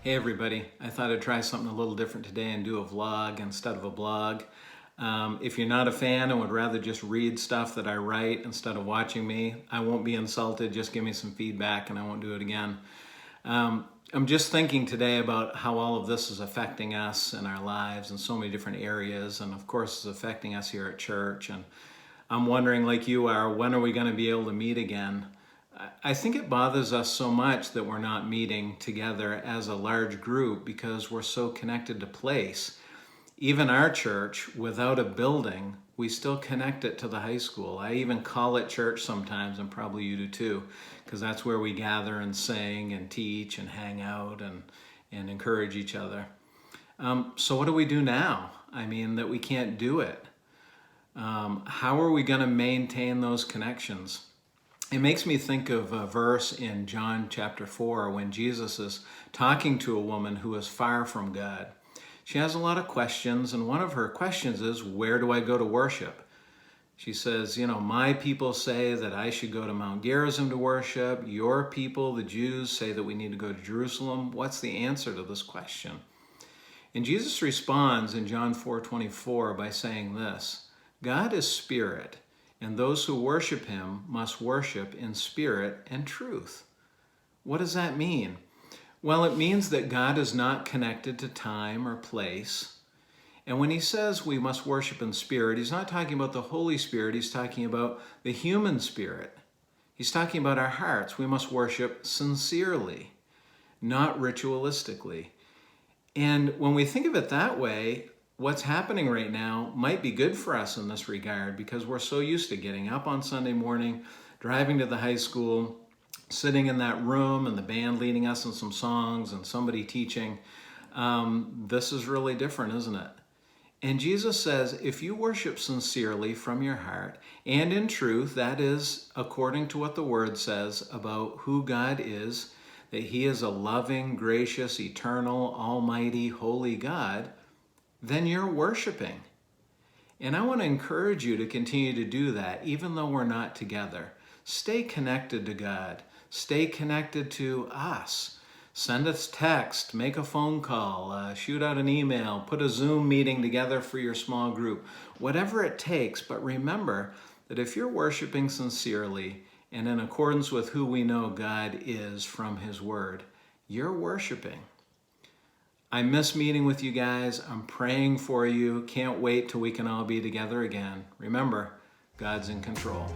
Hey everybody, I thought I'd try something a little different today and do a vlog instead of a blog. If you're not a fan and would rather just read stuff that I write instead of watching me, I won't be insulted, just give me some feedback and I won't do it again. I'm just thinking today about how all of this is affecting us in our lives in so many different areas, and of course it's affecting us here at church. And I'm wondering, like you are, when are we going to be able to meet again? I think it bothers us so much that we're not meeting together as a large group because we're so connected to place. Even our church, without a building, we still connect it to the high school. I even call it church sometimes, and probably you do too, because that's where we gather and sing and teach and hang out and encourage each other. So what do we do now? I mean, that we can't do it. How are we going to maintain those connections? It makes me think of a verse in John chapter 4 when Jesus is talking to a woman who is far from God. She has a lot of questions, and one of her questions is, where do I go to worship? She says, my people say that I should go to Mount Gerizim to worship. Your people, the Jews, say that we need to go to Jerusalem. What's the answer to this question? And Jesus responds in John 4:24 by saying this: God is spirit, and those who worship him must worship in spirit and truth. What does that mean? Well, it means that God is not connected to time or place. And when he says we must worship in spirit, he's not talking about the Holy Spirit, he's talking about the human spirit. He's talking about our hearts. We must worship sincerely, not ritualistically. And when we think of it that way, what's happening right now might be good for us in this regard, because we're so used to getting up on Sunday morning, driving to the high school, sitting in that room and the band leading us in some songs and somebody teaching. This is really different, isn't it? And Jesus says, if you worship sincerely from your heart and in truth, that is according to what the Word says about who God is, that he is a loving, gracious, eternal, almighty, holy God, then you're worshiping. And I want to encourage you to continue to do that, even though we're not together. Stay connected to God. Stay connected to us. Send us text, make a phone call, shoot out an email, put a Zoom meeting together for your small group. Whatever it takes, but remember that if you're worshiping sincerely and in accordance with who we know God is from his word, you're worshiping. I miss meeting with you guys. I'm praying for you. Can't wait till we can all be together again. Remember, God's in control.